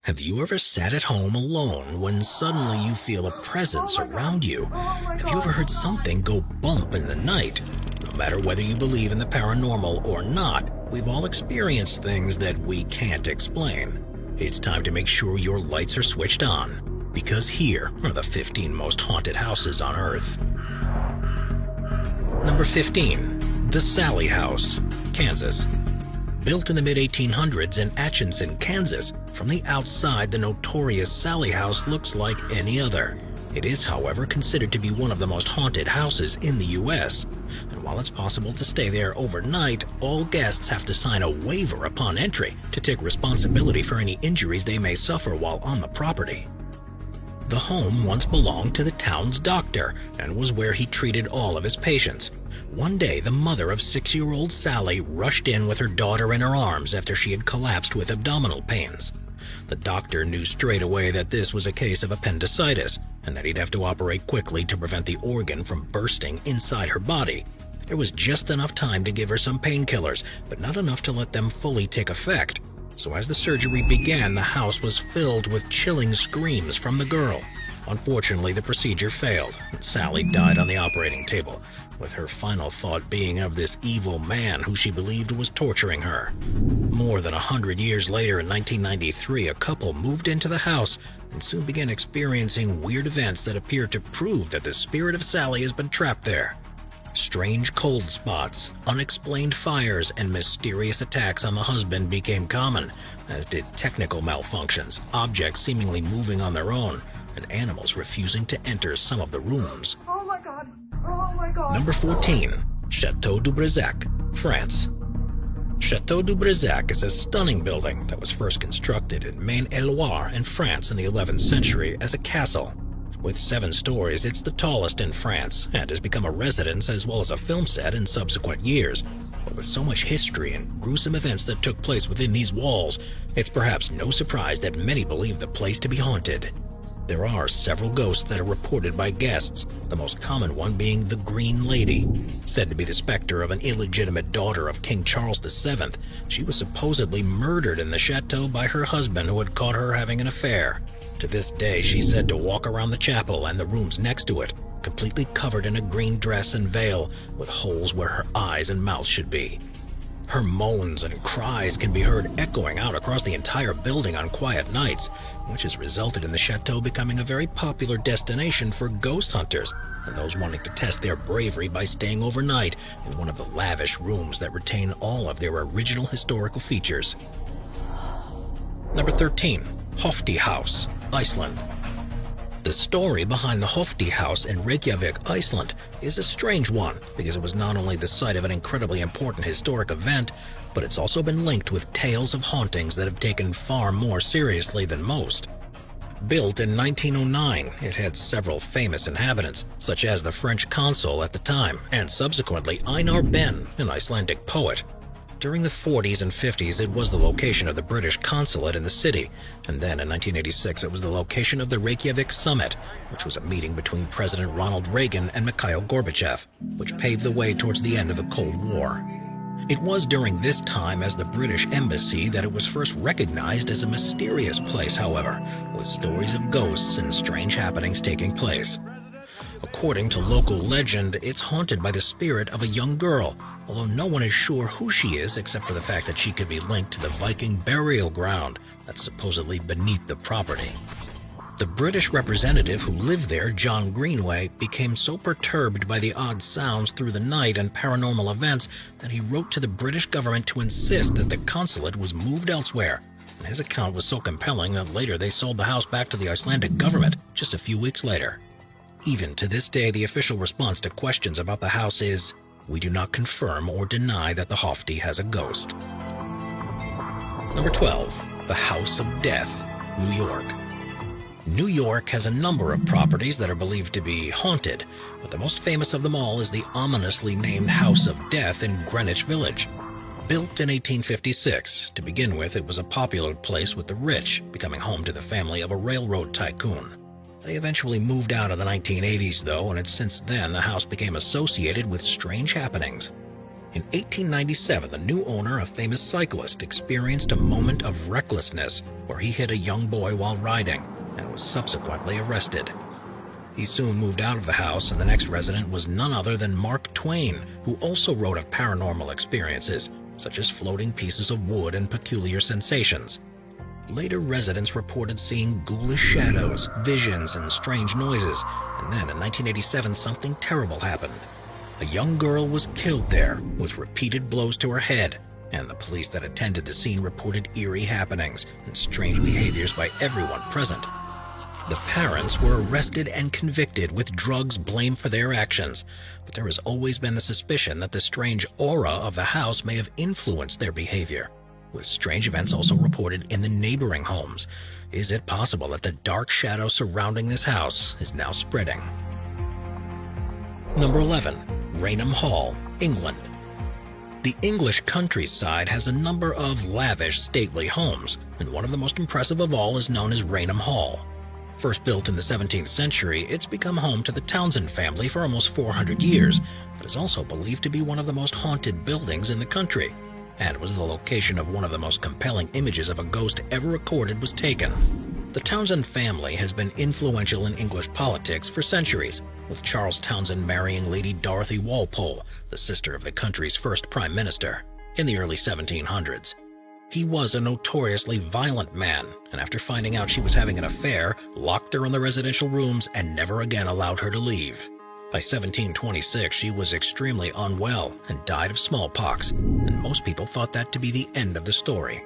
Have you ever sat at home alone when suddenly you feel a presence around you? Have you ever heard something go bump in the night? No matter whether you believe in the paranormal or not, we've all experienced things that we can't explain. It's time to make sure your lights are switched on, because here are the 15 most haunted houses on Earth. Number 15. The Sallie House, Kansas. Built in the mid-1800s in Atchison, Kansas, from the outside the notorious Sallie House looks like any other. It is, however, considered to be one of the most haunted houses in the U.S. And while it's possible to stay there overnight, all guests have to sign a waiver upon entry to take responsibility for any injuries they may suffer while on the property. The home once belonged to the town's doctor and was where he treated all of his patients. One day, the mother of 6-year-old Sally rushed in with her daughter in her arms after she had collapsed with abdominal pains. The doctor knew straight away that this was a case of appendicitis and that he'd have to operate quickly to prevent the organ from bursting inside her body. There was just enough time to give her some painkillers, but not enough to let them fully take effect. So as the surgery began, the house was filled with chilling screams from the girl. Unfortunately, the procedure failed, and Sally died on the operating table, with her final thought being of this evil man who she believed was torturing her. More than 100 years later, in 1993, a couple moved into the house and soon began experiencing weird events that appear to prove that the spirit of Sally has been trapped there. Strange cold spots, unexplained fires, and mysterious attacks on the husband became common, as did technical malfunctions, objects seemingly moving on their own, and animals refusing to enter some of the rooms. Oh my god! Oh my god! Number 14. Chateau du Brizac, France. Chateau du Brizac is a stunning building that was first constructed in Maine-et-Loire in France in the 11th century as a castle. With 7 stories, it's the tallest in France and has become a residence as well as a film set in subsequent years. But with so much history and gruesome events that took place within these walls, it's perhaps no surprise that many believe the place to be haunted. There are several ghosts that are reported by guests, the most common one being the Green Lady. Said to be the specter of an illegitimate daughter of King Charles VII, she was supposedly murdered in the chateau by her husband who had caught her having an affair. To this day, she's said to walk around the chapel and the rooms next to it, completely covered in a green dress and veil, with holes where her eyes and mouth should be. Her moans and cries can be heard echoing out across the entire building on quiet nights, which has resulted in the chateau becoming a very popular destination for ghost hunters and those wanting to test their bravery by staying overnight in one of the lavish rooms that retain all of their original historical features. Number 13. Hofti House, Iceland. The story behind the Hofti House in Reykjavik, Iceland, is a strange one because it was not only the site of an incredibly important historic event, but it's also been linked with tales of hauntings that have taken far more seriously than most. Built in 1909, it had several famous inhabitants, such as the French consul at the time, and subsequently Einar Ben, an Icelandic poet. During the 40s and 50s, it was the location of the British consulate in the city, and then in 1986 it was the location of the Reykjavik Summit, which was a meeting between President Ronald Reagan and Mikhail Gorbachev, which paved the way towards the end of the Cold War. It was during this time as the British Embassy that it was first recognized as a mysterious place, however, with stories of ghosts and strange happenings taking place. According to local legend, it's haunted by the spirit of a young girl, although no one is sure who she is except for the fact that she could be linked to the Viking burial ground that's supposedly beneath the property. The British representative who lived there, John Greenway, became so perturbed by the odd sounds through the night and paranormal events that he wrote to the British government to insist that the consulate was moved elsewhere. And his account was so compelling that later they sold the house back to the Icelandic government just a few weeks later. Even to this day, the official response to questions about the house is, "We do not confirm or deny that the Hofti has a ghost." Number 12. The House of Death, New York. New York has a number of properties that are believed to be haunted, but the most famous of them all is the ominously named House of Death in Greenwich Village. Built in 1856, to begin with, it was a popular place with the rich, becoming home to the family of a railroad tycoon. They eventually moved out in the 1980s, though, and it's since then the house became associated with strange happenings. In 1897, the new owner, a famous cyclist, experienced a moment of recklessness where he hit a young boy while riding and was subsequently arrested. He soon moved out of the house, and the next resident was none other than Mark Twain, who also wrote of paranormal experiences, such as floating pieces of wood and peculiar sensations. Later residents reported seeing ghoulish shadows, visions, and strange noises, and then in 1987 something terrible happened. A young girl was killed there with repeated blows to her head, and the police that attended the scene reported eerie happenings and strange behaviors by everyone present. The parents were arrested and convicted with drugs blamed for their actions, but there has always been the suspicion that the strange aura of the house may have influenced their behavior, with strange events also reported in the neighboring homes. Is it possible that the dark shadow surrounding this house is now spreading? Number 11. Rainham Hall, England. The English countryside has a number of lavish, stately homes, and one of the most impressive of all is known as Rainham Hall. First built in the 17th century, it's become home to the Townsend family for almost 400 years, but is also believed to be one of the most haunted buildings in the country, and was the location of one of the most compelling images of a ghost ever recorded was taken. The Townsend family has been influential in English politics for centuries, with Charles Townsend marrying Lady Dorothy Walpole, the sister of the country's first prime minister, in the early 1700s. He was a notoriously violent man, and after finding out she was having an affair, locked her in the residential rooms and never again allowed her to leave. By 1726, she was extremely unwell and died of smallpox, and most people thought that to be the end of the story.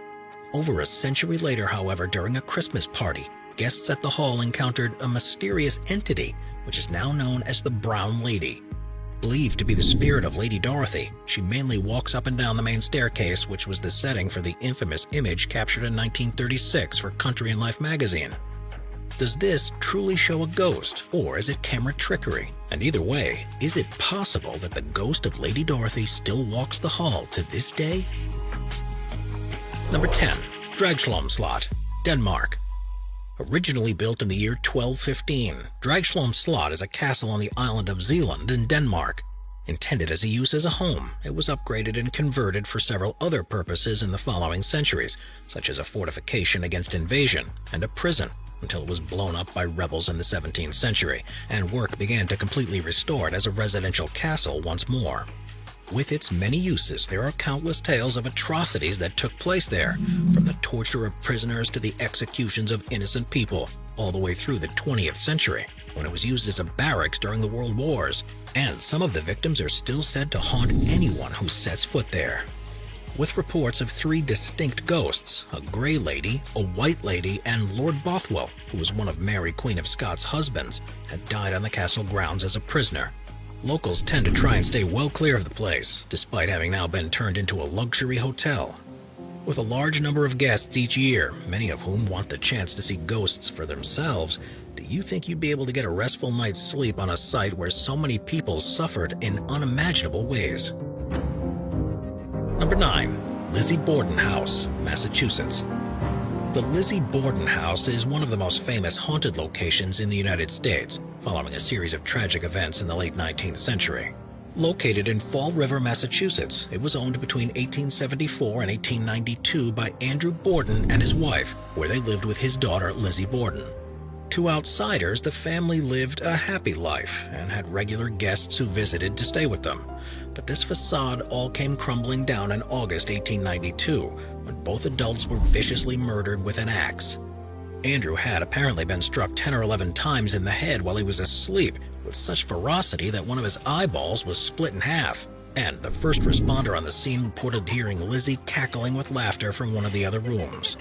Over a century later, however, during a Christmas party, guests at the hall encountered a mysterious entity, which is now known as the Brown Lady. Believed to be the spirit of Lady Dorothy, she mainly walks up and down the main staircase, which was the setting for the infamous image captured in 1936 for Country and Life magazine. Does this truly show a ghost, or is it camera trickery? And either way, is it possible that the ghost of Lady Dorothy still walks the hall to this day? Number 10. Dragslum Slot, Denmark. Originally built in the year 1215, Dragslum Slot is a castle on the island of Zealand in Denmark. Intended as a use as a home, it was upgraded and converted for several other purposes in the following centuries, such as a fortification against invasion and a prison, until it was blown up by rebels in the 17th century, and work began to completely restore it as a residential castle once more. With its many uses, there are countless tales of atrocities that took place there, from the torture of prisoners to the executions of innocent people, all the way through the 20th century, when it was used as a barracks during the World Wars, and some of the victims are still said to haunt anyone who sets foot there. With reports of 3 distinct ghosts, a Grey Lady, a White Lady, and Lord Bothwell, who was one of Mary Queen of Scots' husbands, had died on the castle grounds as a prisoner. Locals tend to try and stay well clear of the place, despite having now been turned into a luxury hotel. With a large number of guests each year, many of whom want the chance to see ghosts for themselves, do you think you'd be able to get a restful night's sleep on a site where so many people suffered in unimaginable ways? Number 9. Lizzie Borden House, Massachusetts. The Lizzie Borden House is one of the most famous haunted locations in the United States, following a series of tragic events in the late 19th century. Located in Fall River, Massachusetts, it was owned between 1874 and 1892 by Andrew Borden and his wife, where they lived with his daughter, Lizzie Borden. To outsiders, the family lived a happy life and had regular guests who visited to stay with them. But this facade all came crumbling down in August 1892, when both adults were viciously murdered with an axe. Andrew had apparently been struck 10 or 11 times in the head while he was asleep, with such ferocity that one of his eyeballs was split in half, and the first responder on the scene reported hearing Lizzie cackling with laughter from one of the other rooms.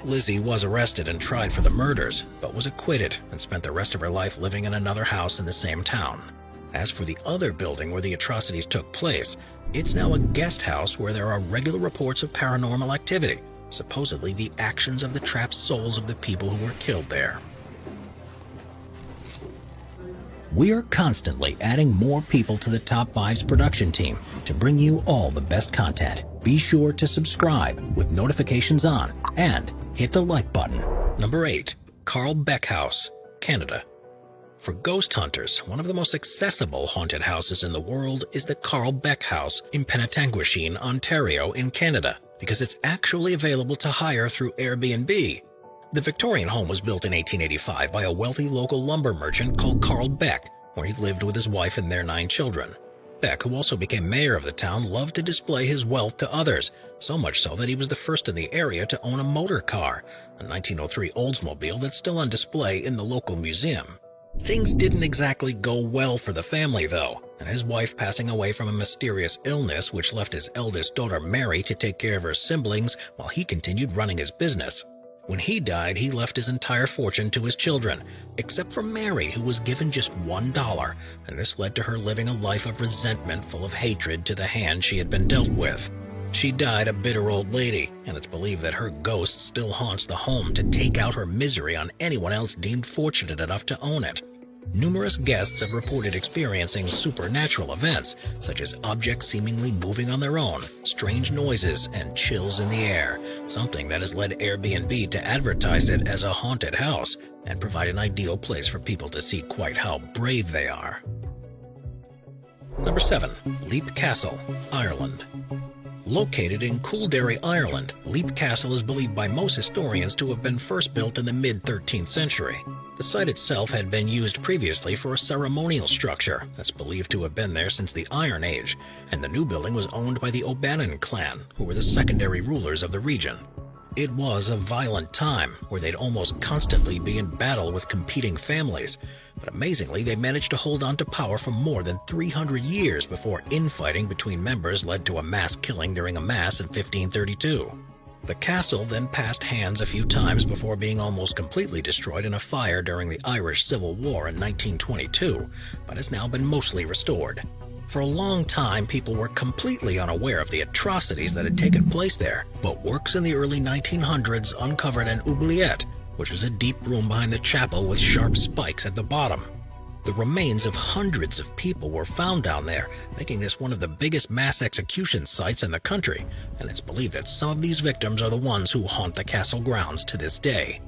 Lizzie was arrested and tried for the murders, but was acquitted and spent the rest of her life living in another house in the same town. As for the other building where the atrocities took place, it's now a guest house where there are regular reports of paranormal activity, supposedly the actions of the trapped souls of the people who were killed there. We're constantly adding more people to the Top 5's production team to bring you all the best content. Be sure to subscribe with notifications on and hit the like button. Number 8. Carl Beck House, Canada. For ghost hunters, one of the most accessible haunted houses in the world is the Carl Beck House in Penetanguishene, Ontario in Canada, because it's actually available to hire through Airbnb. The Victorian home was built in 1885 by a wealthy local lumber merchant called Carl Beck, where he lived with his wife and their 9 children. Beck, who also became mayor of the town, loved to display his wealth to others, so much so that he was the first in the area to own a motor car, a 1903 Oldsmobile that's still on display in the local museum. Things didn't exactly go well for the family, though, and his wife passing away from a mysterious illness which left his eldest daughter Mary to take care of her siblings while he continued running his business. When he died, he left his entire fortune to his children, except for Mary, who was given just $1, and this led to her living a life of resentment full of hatred to the hand she had been dealt with. She died a bitter old lady, and it's believed that her ghost still haunts the home to take out her misery on anyone else deemed fortunate enough to own it. Numerous guests have reported experiencing supernatural events, such as objects seemingly moving on their own, strange noises, and chills in the air, something that has led Airbnb to advertise it as a haunted house and provide an ideal place for people to see quite how brave they are. Number 7. Leap Castle, Ireland. Located in Coolderry, Ireland, Leap Castle is believed by most historians to have been first built in the mid-13th century. The site itself had been used previously for a ceremonial structure that's believed to have been there since the Iron Age, and the new building was owned by the O'Bannon clan, who were the secondary rulers of the region. It was a violent time, where they'd almost constantly be in battle with competing families, but amazingly they managed to hold on to power for more than 300 years before infighting between members led to a mass killing during a mass in 1532. The castle then passed hands a few times before being almost completely destroyed in a fire during the Irish Civil War in 1922, but has now been mostly restored. For a long time, people were completely unaware of the atrocities that had taken place there, but works in the early 1900s uncovered an oubliette, which was a deep room behind the chapel with sharp spikes at the bottom. The remains of hundreds of people were found down there, making this one of the biggest mass execution sites in the country, and it's believed that some of these victims are the ones who haunt the castle grounds to this day.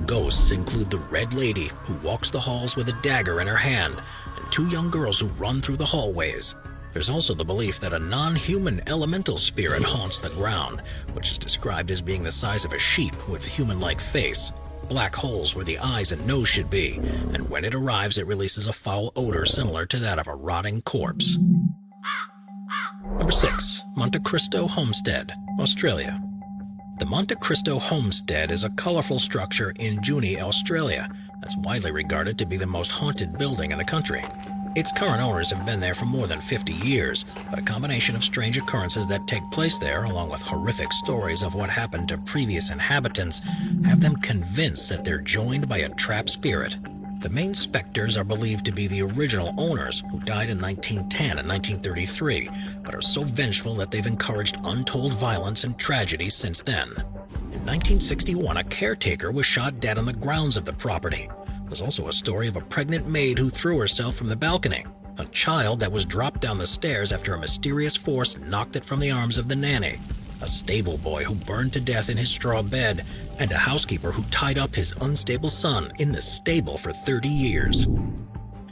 Ghosts include the Red Lady, who walks the halls with a dagger in her hand, and 2 young girls who run through the hallways. There's also the belief that a non-human elemental spirit haunts the ground, which is described as being the size of a sheep with human-like face, black holes where the eyes and nose should be, and when it arrives it releases a foul odor similar to that of a rotting corpse. Number 6. Monte Cristo Homestead, Australia. The Monte Cristo Homestead is a colorful structure in Junee, Australia, that's widely regarded to be the most haunted building in the country. Its current owners have been there for more than 50 years, but a combination of strange occurrences that take place there, along with horrific stories of what happened to previous inhabitants, have them convinced that they're joined by a trapped spirit. The main specters are believed to be the original owners, who died in 1910 and 1933, but are so vengeful that they've encouraged untold violence and tragedy since then. In 1961, a caretaker was shot dead on the grounds of the property. There's also a story of a pregnant maid who threw herself from the balcony, a child that was dropped down the stairs after a mysterious force knocked it from the arms of the nanny, a stable boy who burned to death in his straw bed, and a housekeeper who tied up his unstable son in the stable for 30 years.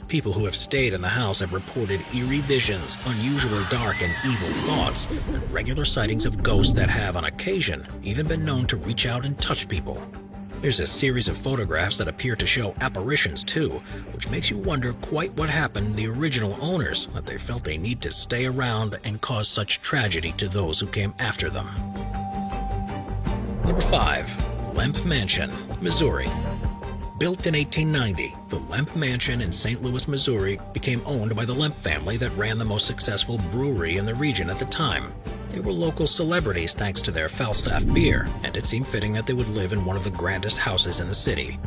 People who have stayed in the house have reported eerie visions, unusually dark and evil thoughts, and regular sightings of ghosts that have, on occasion, even been known to reach out and touch people. There's a series of photographs that appear to show apparitions too, which makes you wonder quite what happened to the original owners, that they felt they need to stay around and cause such tragedy to those who came after them. Number 5. Lemp Mansion, Missouri. Built in 1890, the Lemp Mansion in St. Louis, Missouri became owned by the Lemp family that ran the most successful brewery in the region at the time. They were local celebrities thanks to their Falstaff beer, and it seemed fitting that they would live in one of the grandest houses in the city.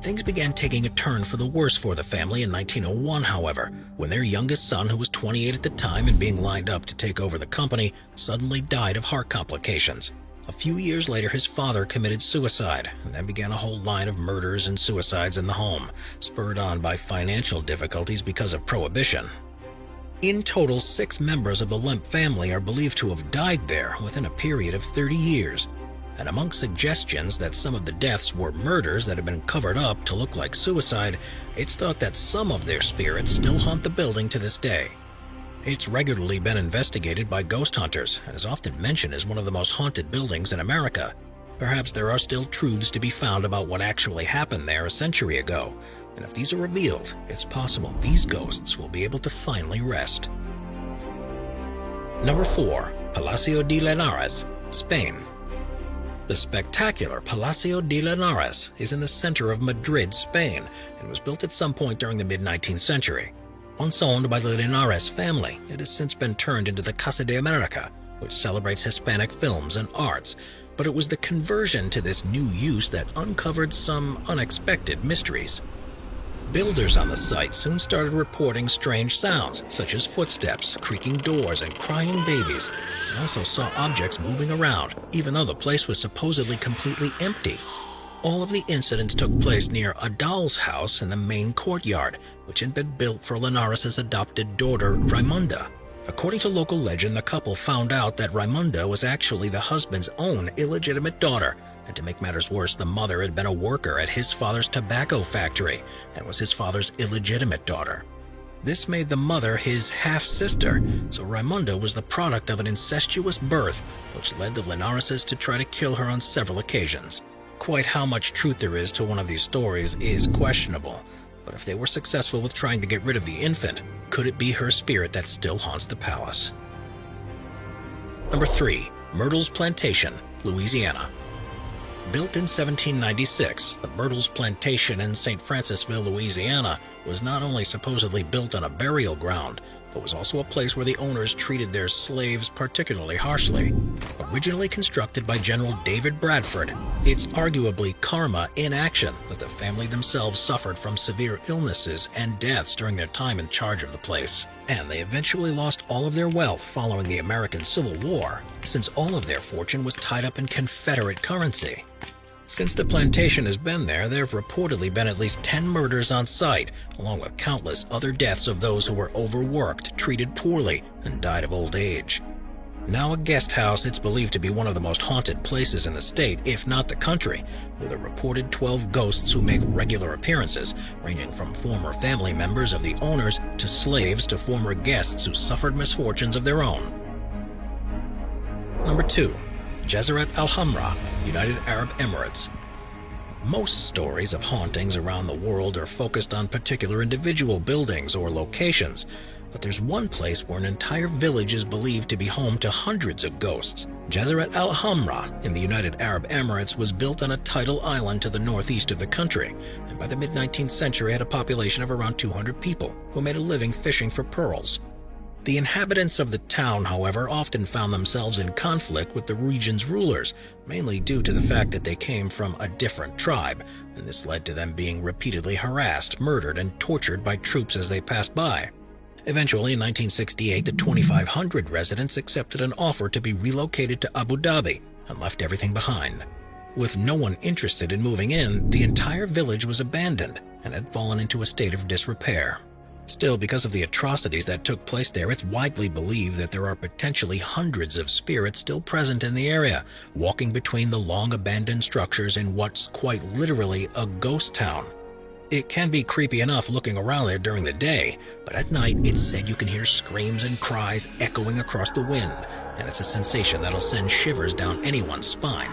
Things began taking a turn for the worse for the family in 1901, however, when their youngest son, who was 28 at the time and being lined up to take over the company, suddenly died of heart complications. A few years later, his father committed suicide, and then began a whole line of murders and suicides in the home, spurred on by financial difficulties because of prohibition. In total, 6 members of the Lemp family are believed to have died there within a period of 30 years. and among suggestions that some of the deaths were murders that had been covered up to look like suicide, it's thought that some of their spirits still haunt the building to this day. It's regularly been investigated by ghost hunters and is often mentioned as one of the most haunted buildings in America. Perhaps there are still truths to be found about what actually happened there a century ago, and if these are revealed, it's possible these ghosts will be able to finally rest. Number 4. Palacio de Linares, Spain. The spectacular Palacio de Linares is in the center of Madrid, Spain, and was built at some point during the mid-19th century. Once owned by the Linares family, it has since been turned into the Casa de America, which celebrates Hispanic films and arts, but it was the conversion to this new use that uncovered some unexpected mysteries. Builders on the site soon started reporting strange sounds, such as footsteps, creaking doors, and crying babies, and also saw objects moving around, even though the place was supposedly completely empty. All of the incidents took place near a doll's house in the main courtyard, which had been built for Linares' adopted daughter, Raimunda. According to local legend, the couple found out that Raimunda was actually the husband's own illegitimate daughter, and to make matters worse, the mother had been a worker at his father's tobacco factory and was his father's illegitimate daughter. This made the mother his half-sister, so Raimunda was the product of an incestuous birth, which led the Linareses to try to kill her on several occasions. Quite how much truth there is to one of these stories is questionable, but if they were successful with trying to get rid of the infant, could it be her spirit that still haunts the palace? Number 3. Myrtles Plantation, Louisiana. Built in 1796, the Myrtles Plantation in St. Francisville, Louisiana, was not only supposedly built on a burial ground, but was also a place where the owners treated their slaves particularly harshly. Originally constructed by General David Bradford, it's arguably karma in action that the family themselves suffered from severe illnesses and deaths during their time in charge of the place. And they eventually lost all of their wealth following the American Civil War, since all of their fortune was tied up in Confederate currency. Since the plantation has been there have reportedly been at least 10 murders on site, along with countless other deaths of those who were overworked, treated poorly, and died of old age. Now a guest house, it's believed to be one of the most haunted places in the state, if not the country, with a reported 12 ghosts who make regular appearances, ranging from former family members of the owners to slaves to former guests who suffered misfortunes of their own. Number 2. Jazeret Al-Hamra, United Arab Emirates. Most stories of hauntings around the world are focused on particular individual buildings or locations, but there's one place where an entire village is believed to be home to hundreds of ghosts. Jazeret Al-Hamra in the United Arab Emirates was built on a tidal island to the northeast of the country, and by the mid-19th century had a population of around 200 people who made a living fishing for pearls. The inhabitants of the town, however, often found themselves in conflict with the region's rulers, mainly due to the fact that they came from a different tribe, and this led to them being repeatedly harassed, murdered, and tortured by troops as they passed by. Eventually, in 1968, the 2,500 residents accepted an offer to be relocated to Abu Dhabi and left everything behind. With no one interested in moving in, the entire village was abandoned and had fallen into a state of disrepair. Still, because of the atrocities that took place there, it's widely believed that there are potentially hundreds of spirits still present in the area, walking between the long-abandoned structures in what's quite literally a ghost town. It can be creepy enough looking around there during the day, but at night it's said you can hear screams and cries echoing across the wind, and it's a sensation that'll send shivers down anyone's spine.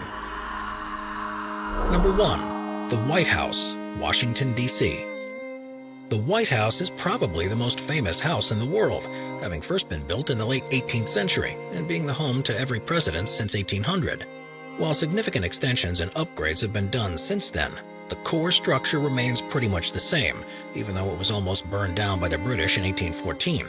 Number 1. The White House, Washington, D.C. The White House is probably the most famous house in the world, having first been built in the late 18th century and being the home to every president since 1800. While significant extensions and upgrades have been done since then, the core structure remains pretty much the same, even though it was almost burned down by the British in 1814.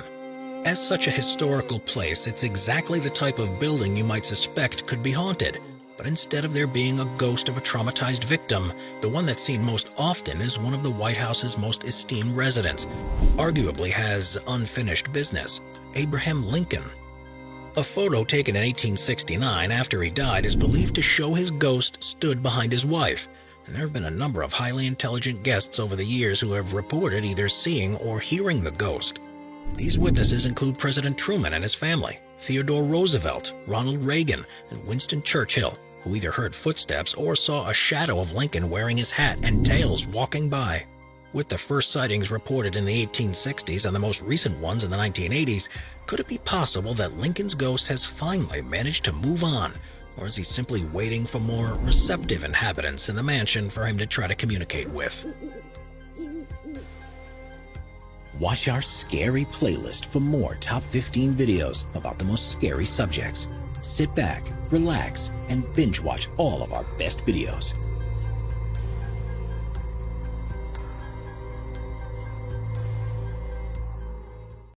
As such a historical place, it's exactly the type of building you might suspect could be haunted. But instead of there being a ghost of a traumatized victim, the one that's seen most often is one of the White House's most esteemed residents, who arguably has unfinished business, Abraham Lincoln. A photo taken in 1869 after he died is believed to show his ghost stood behind his wife, and there have been a number of highly intelligent guests over the years who have reported either seeing or hearing the ghost. These witnesses include President Truman and his family, Theodore Roosevelt, Ronald Reagan, and Winston Churchill, who either heard footsteps or saw a shadow of Lincoln wearing his hat and tails walking by. With the first sightings reported in the 1860s and the most recent ones in the 1980s, could it be possible that Lincoln's ghost has finally managed to move on? Or is he simply waiting for more receptive inhabitants in the mansion for him to try to communicate with? Watch our scary playlist for more top 15 videos about the most scary subjects. Sit back, relax, and binge watch all of our best videos.